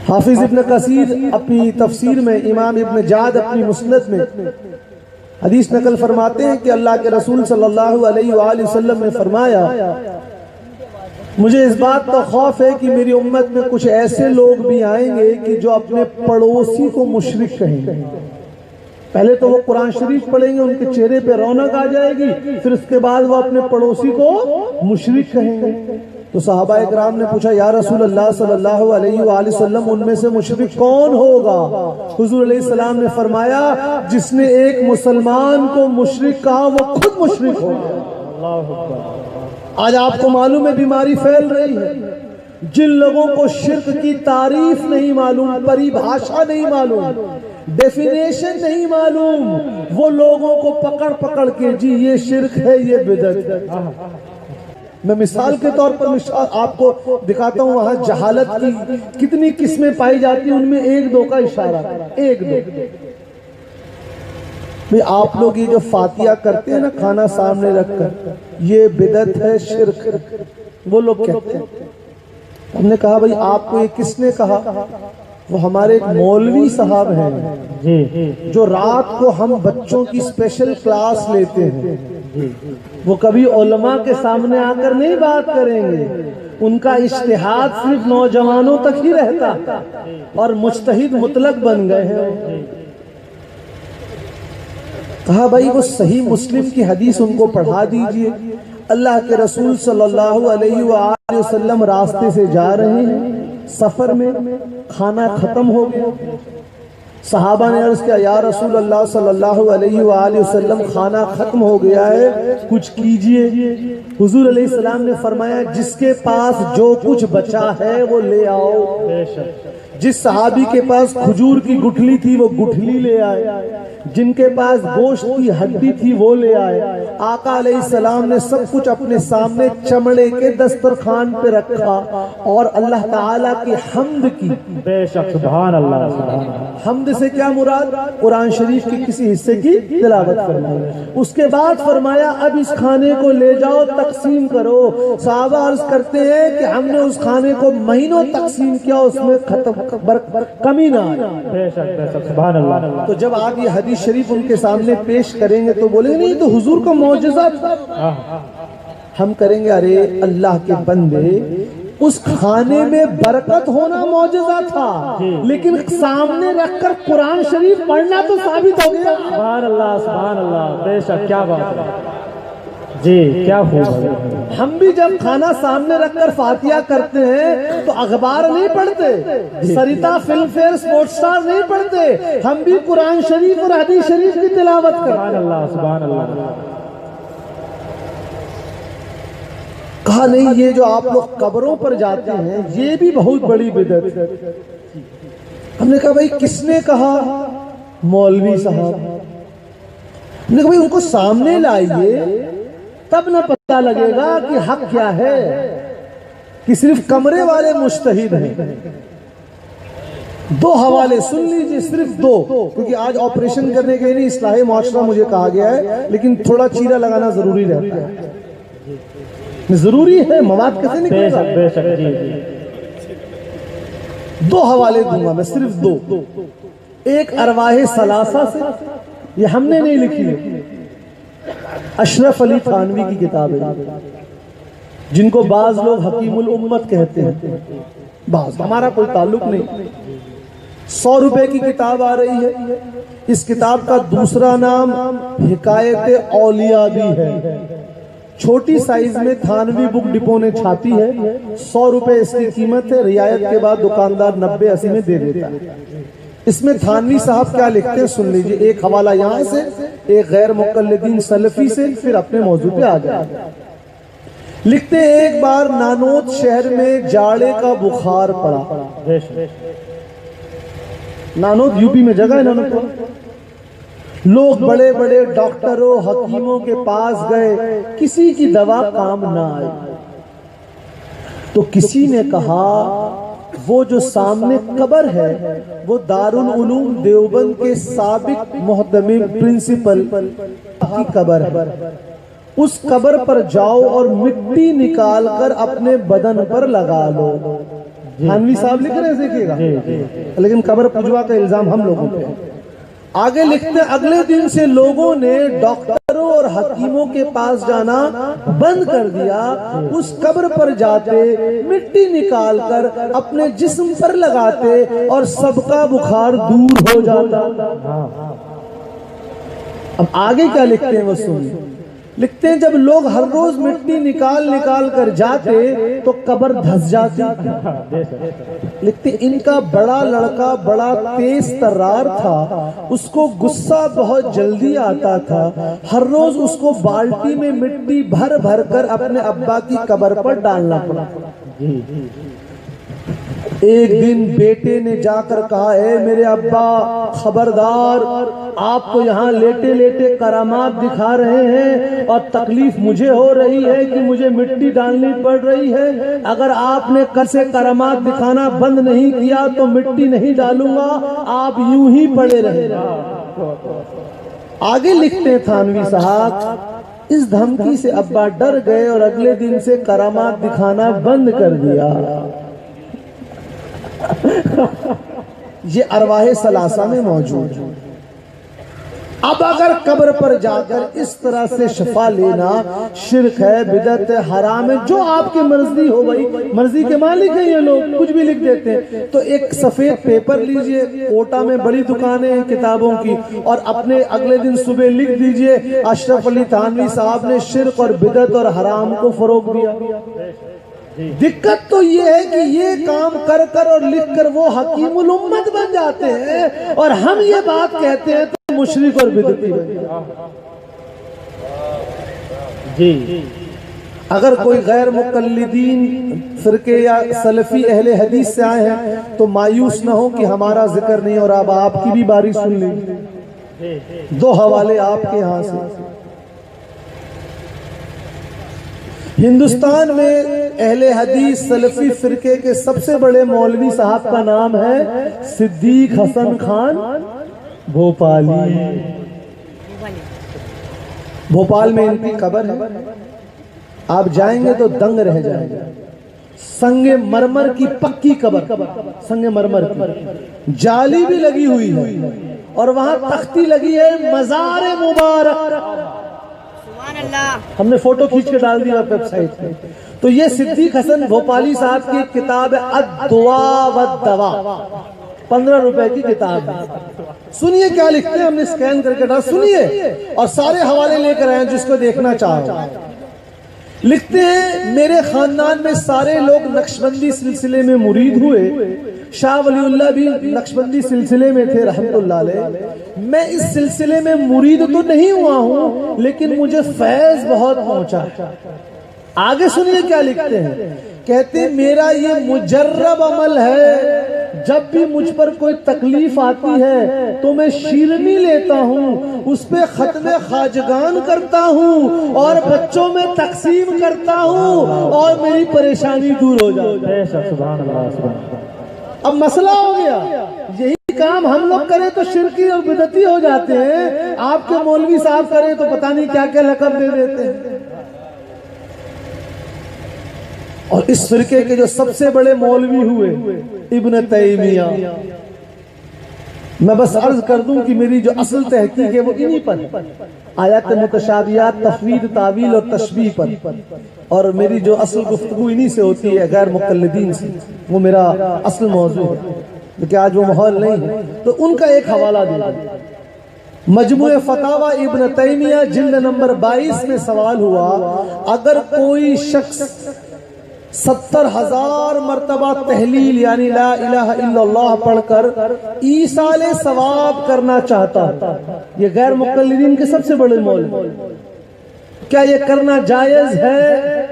حافظ ابن کثیر اپنی تفسیر میں، امام ابن جعد اپنی مسند میں حدیث نقل فرماتے ہیں کہ اللہ کے رسول صلی اللہ علیہ وآلہ وسلم نے فرمایا، مجھے اس بات کا خوف ہے کہ میری امت میں کچھ ایسے لوگ بھی آئیں گے کہ جو اپنے پڑوسی کو مشرک کہیں گے۔ پہلے تو وہ قرآن شریف پڑھیں گے، ان کے چہرے پہ رونق آ جائے گی، پھر اس کے بعد وہ اپنے پڑوسی کو مشرک کہیں گے۔ تو صحابہ اکرام نے پوچھا، یا رسول اللہ صلی اللہ علیہ وآلہ وسلم، ان میں سے مشرک کون ہوگا؟ حضور علیہ السلام نے فرمایا، جس نے ایک مسلمان کو مشرک کہا وہ خود مشرک ہو گیا۔ آج آپ کو معلوم ہے بیماری پھیل رہی ہے، جن لوگوں کو شرک کی تعریف نہیں معلوم، پریبھاشا نہیں معلوم، ڈیفینیشن نہیں معلوم، وہ لوگوں کو پکڑ پکڑ کے جی یہ شرک ہے، یہ بدعت ہے۔ میں مثال کے طور پر آپ کو دکھاتا ہوں وہاں جہالت کی کتنی قسمیں پائی جاتی ہیں، ان میں ایک دو کا اشارہ، ایک دو۔ آپ لوگ یہ جو فاتحہ کرتے ہیں نا کھانا سامنے رکھ کر، یہ بدعت ہے، شرک ہے، وہ لوگ کہتے ہیں۔ ہم نے کہا بھئی آپ کو یہ کس نے کہا؟ وہ ہمارے ایک مولوی صاحب ہیں جو رات کو ہم بچوں کی اسپیشل کلاس لیتے ہیں، وہ کبھی علماء کے سامنے آ کر نہیں بات کریں گے، ان کا اجتہاد صرف نوجوانوں تک ہی رہتا اور مجتہد مطلق بن گئے ہیں۔ کہا بھائی وہ صحیح مسلم کی حدیث ان کو پڑھا دیجئے، اللہ کے رسول صلی اللہ علیہ وآلہ وسلم راستے سے جا رہے ہیں، سفر میں کھانا ختم ہو گیا، صحابہ نے عرض کیا، یا رسول اللہ صلی اللہ علیہ وآلہ وسلم کھانا ختم ہو گیا ہے، کچھ کیجئے۔ حضور علیہ السلام نے فرمایا، جس کے پاس جو کچھ بچا ہے وہ لے آؤ۔ جس صحابی کے پاس کھجور کی گٹھلی تھی وہ گٹھلی لے آئے، جن کے پاس گوشت کی ہڈی تھی وہ لے آئے۔ آقا علیہ السلام نے سب کچھ اپنے سامنے چمڑے کے دسترخوان پہ رکھا اور اللہ تعالیٰ کی حمد کی۔ بے شک، سبحان اللہ، سبحان اللہ۔ حمد سے کیا مراد؟ قرآن شریف کے کسی حصے کی تلاوت فرمائی۔ اس کے بعد فرمایا، اب اس کھانے کو لے جاؤ، تقسیم کرو۔ صحابہ عرض کرتے ہیں کہ ہم نے اس کھانے کو مہینوں تقسیم کیا، اس میں کمی نہ آئی۔ بے شک، بے شک، سبحان اللہ۔ تو جب آپ یہ حدیث شریف ان کے سامنے پیش کریں گے تو بولیں گے نہیں تو حضور کا معجزہ تھا۔ ہم کہیں گے ارے اللہ کے بندے، اس کھانے میں برکت ہونا معجزہ تھا، لیکن سامنے رکھ کر قرآن شریف پڑھنا تو ثابت ہو گیا۔ سبحان اللہ، سبحان اللہ، بے شک، کیا بات ہے جی، کیا خوب ہے۔ ہم بھی جب کھانا سامنے رکھ کر فاتحہ کرتے ہیں تو اخبار نہیں پڑھتے، سریتا فلم فیئر سپورٹ سٹار نہیں پڑھتے، ہم بھی قرآن شریف اور حدیث شریف کی تلاوت کرتے ہیں۔ سبحان اللہ، سبحان اللہ۔ کہا نہیں، یہ جو آپ لوگ قبروں پر جاتے ہیں یہ بھی بہت بڑی بدعت ہے۔ ہم نے کہا بھائی کس نے کہا؟ مولوی صاحب۔ ہم نے کہا بھائی ان کو سامنے لائیے، تب نہ پتہ لگے گا کہ حق کیا ہے، کہ صرف کمرے والے مجتہد ہیں۔ دو حوالے سن لیجئے، صرف دو، کیونکہ آج آپریشن کرنے کے لیے اصلاح معاشرہ مجھے کہا گیا ہے، لیکن تھوڑا چیرا لگانا ضروری رہتا ہے، ضروری ہے، مواد کیسے نکلے گا؟ بے شک، جی جی۔ دو حوالے دوں گا میں، صرف دو۔ ایک ارواح ثلاثہ سے، یہ ہم نے نہیں لکھی ہے، اشرف علی تھانوی کی کتاب ہے، جن کو بعض لوگ حکیم الامت کہتے ہیں، بعض، ہمارا کوئی تعلق نہیں۔ 100 روپے کی کتاب آ رہی ہے۔ اس کتاب کا دوسرا نام حکایت اولیاء بھی ہے، چھوٹی سائز میں تھانوی بک ڈپو نے چھاپی ہے، 100 روپے اس کی قیمت ہے، رعایت کے بعد دکاندار 90-80 میں دے دیتا ہے۔ اس میں تھانوی صاحب کیا لکھتے ہیں سن لیجئے، ایک حوالہ یہاں سے، ایک غیر مقلدین سلفی سے، پھر اپنے موضوع پہ آ جائے۔ لکھتے ہیں ایک بار نانوت شہر میں جاڑے کا بخار پڑا۔ نانوت یو پی میں جگہ ہے نانوت۔ لوگ بڑے بڑے ڈاکٹروں حکیموں کے پاس گئے، کسی کی دوا کام نہ آئی، تو کسی نے کہا وہ جو سامنے قبر ہے وہ دارالعلوم دیوبند کے سابق محتمم پرنسپل کی قبر ہے، اس قبر پر جاؤ اور مٹی نکال کر اپنے بدن پر لگا لو، تھانوی صاحب لکھ رہے ہیں، دیکھیے گا، لیکن قبر پجوا کا الزام ہم لوگوں پہ ہے۔ آگے لکھتے ہیں اگلے دن سے لوگوں نے ڈاکٹروں اور حکیموں کے پاس جانا بند کر دیا، اس قبر پر جاتے، مٹی نکال کر اپنے جسم پر لگاتے اور سب کا بخار دور ہو جاتا۔ اب آگے کیا لکھتے ہیں وہ سنیں، لکھتے ہیں جب لوگ ہر روز مٹی نکال کر جاتے تو قبر دھس جاتی۔ لکھتے ہیں ان کا بڑا لڑکا بڑا تیز ترار تھا، اس کو غصہ بہت جلدی آتا تھا، ہر روز اس کو بالٹی میں مٹی بھر بھر کر اپنے ابا کی قبر پر ڈالنا پڑا۔ ایک دن بیٹے نے جا کر کہا، اے میرے ابا خبردار، آپ تو یہاں لیٹے لیٹے کرامات دکھا رہے ہیں اور تکلیف مجھے ہو رہی ہے کہ مجھے مٹی ڈالنی پڑ رہی ہے، اگر آپ نے کل سے کرامات دکھانا بند نہیں کیا تو مٹی نہیں ڈالوں گا، آپ یوں ہی پڑے رہے گا۔ آگے لکھتے ہیں تھانوی صاحب، اس دھمکی سے ابا ڈر گئے اور اگلے دن سے کرامات دکھانا بند کر دیا۔ یہ ارواح ثلاثہ میں موجود ہے۔ اب اگر قبر پر جا کر اس طرح سے شفا لینا شرک ہے، بدعت ہے، حرام ہے، جو آپ کی مرضی ہو، بھائی مرضی کے مالک ہیں یہ لوگ، کچھ بھی لکھ دیتے ہیں۔ تو ایک سفید پیپر لیجئے، کوٹا میں بڑی دکانیں ہیں کتابوں کی، اور اپنے اگلے دن صبح لکھ دیجئے اشرف علی تھانوی صاحب نے شرک اور بدعت اور حرام کو فروغ دیا۔ دقت تو یہ ہے کہ یہ کام کر کر اور لکھ کر وہ حکیم الامت بن جاتے ہیں اور ہم یہ بات کہتے ہیں تو مشرک اور بدعتی بن جاتے ہیں۔ اگر کوئی غیر مقلدین فرقے یا سلفی اہل حدیث سے آئے ہیں تو مایوس نہ ہو کہ ہمارا ذکر نہیں، اور اب آپ کی بھی باری سن لیں۔ دو حوالے آپ کے یہاں سے۔ ہندوستان میں اہل حدیث سلفی فرقے کے سب سے بڑے مولوی صاحب کا نام ہے صدیق حسن خان بھوپالی۔ بھوپال میں ان کی قبر ہے، آپ جائیں گے تو دنگ رہ جائیں گے۔ سنگ مرمر کی پکی قبر، سنگ مرمر کی جالی بھی لگی ہوئی ہے، اور وہاں تختی لگی ہے مزار مبارک۔ ہم نے فوٹو کھینچ کے ڈال دیا ویب سائٹ پہ۔ تو یہ صدیق حسن بھوپالی صاحب کی کتاب ہے الدواء والدواء، 15 روپے کی کتاب ہے۔ سنیے کیا لکھتے ہیں، ہم نے سکین کر کے ڈالا، سنیے اور سارے حوالے لے کر آئیں جس کو دیکھنا چاہو۔ لکھتے ہیں میرے خاندان میں سارے لوگ نقشبندی سلسلے میں مرید ہوئے، شاہ ولی اللہ بھی نقشبندی سلسلے میں تھے رحمت اللہ علیہ۔ میں اس سلسلے میں مرید تو نہیں ہوا ہوں لیکن مجھے فیض بہت پہنچا۔ آگے سنیے کیا لکھتے ہیں، کہتے ہیں میرا یہ مجرب عمل ہے، جب بھی مجھ پر کوئی تکلیف آتی ہے تو میں شیرنی لیتا ہوں، اس پہ ختم خواجگان کرتا ہوں اور بچوں میں تقسیم کرتا ہوں اور میری پریشانی دور ہو جاتی ہے۔ سبحان اللہ، سبحان اللہ۔ اب مسئلہ ہو گیا، یہی کام ہم لوگ کریں تو شرکی اور بدعتی ہو جاتے ہیں، آپ کے مولوی صاحب کریں تو پتہ نہیں کیا کیا لقب دے دیتے ہیں۔ اور اس فرقے کے جو سب سے بڑے مولوی ہوئے ابن تیمیہ، میں بس عرض کر دوں کہ میری جو اصل تحقیق ہے وہ انہی پر، آیات متشابہات، تفویض، تعویل اور تشبیہ پر، اور میری جو اصل گفتگو انہی سے ہوتی ہے غیر مقلدین سے، وہ میرا اصل موضوع ہے، لیکن آج وہ ماحول نہیں ہے تو ان کا ایک حوالہ دیا۔ مجموع فتاوی ابن تیمیہ جلد نمبر 22 میں سوال ہوا، اگر کوئی شخص 70,000 مرتبہ تحلیل یعنی لا الہ الا اللہ پڑھ کر ایصال ثواب کرنا چاہتا ہے، یہ غیر مقلدین کے سب سے بڑے مولوی، کیا یہ کرنا جائز ہے؟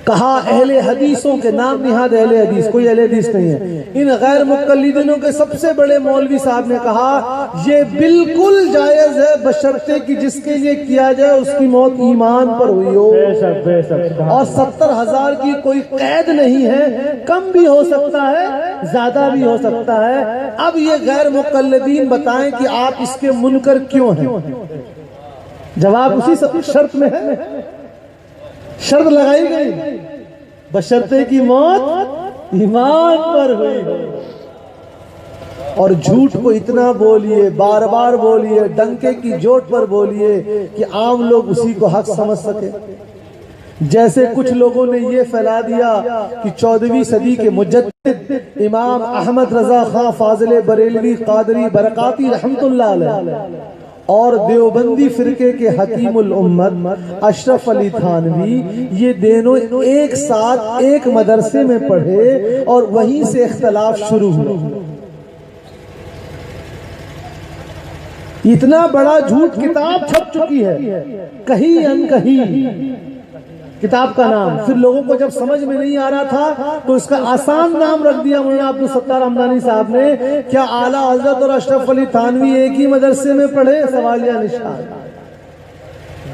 کہا اہل حدیثوں کے نام نہاد اہل حدیث، کوئی اہل حدیث نہیں ہے، ان غیر مقلدینوں کے سب سے بڑے مولوی صاحب نے کہا یہ بالکل جائز ہے بشرطے کہ جس کے لیے کیا جائے اس کی موت ایمان پر ہوئی ہو، اور 70,000 کی کوئی قید نہیں ہے، کم بھی ہو سکتا ہے زیادہ بھی ہو سکتا ہے۔ اب یہ غیر مقلدین بتائیں کہ آپ اس کے منکر کیوں ہیں؟ جواب اسی شرط میں ہے، شرط لگائی گئی بشرطے کی موت ایمان پر ہوئی ہو۔ اور جھوٹ کو اتنا بولیے، بار بار بولیے، ڈنکے کی چوٹ پر بولیے کہ عام لوگ اسی کو حق سمجھ سکے۔ جیسے کچھ لوگوں نے یہ پھیلا دیا کہ 14ویں صدی کے مجدد امام احمد رضا خان فاضل بریلوی قادری برکاتی رحمت اللہ علیہ اور دیوبندی فرقے کے حکیم الامت اشرف علی تھانوی، یہ دونوں ایک ساتھ ایک مدرسے میں پڑھے اور وہیں سے اختلاف شروع ہوا۔ اتنا بڑا جھوٹ کتاب چھپ چکی ہے، کہیں ان کہیں کتاب کا نام۔ پھر لوگوں کو جب سمجھ میں نہیں آ رہا تھا تو اس کا آسان نام رکھ دیا مولانا عبدالستار حمدانی صاحب نے، کیا اعلیٰ حضرت اور اشرف علی تھانوی ایک ہی مدرسے میں پڑھے؟ سوالیہ نشان۔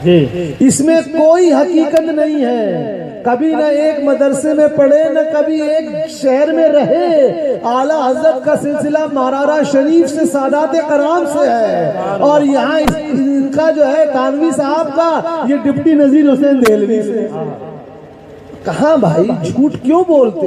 جی اس میں کوئی حقیقت نہیں ہے، کبھی نہ ایک مدرسے میں پڑھے نہ کبھی ایک شہر میں رہے۔ اعلیٰ حضرت کا سلسلہ مارارا شریف سے سادات کرام سے ہے، اور یہاں ان کا جو ہے تھانوی صاحب کا یہ ڈپٹی نذیر حسین دہلوی سے۔ کہاں بھائی جھوٹ کیوں بولتے؟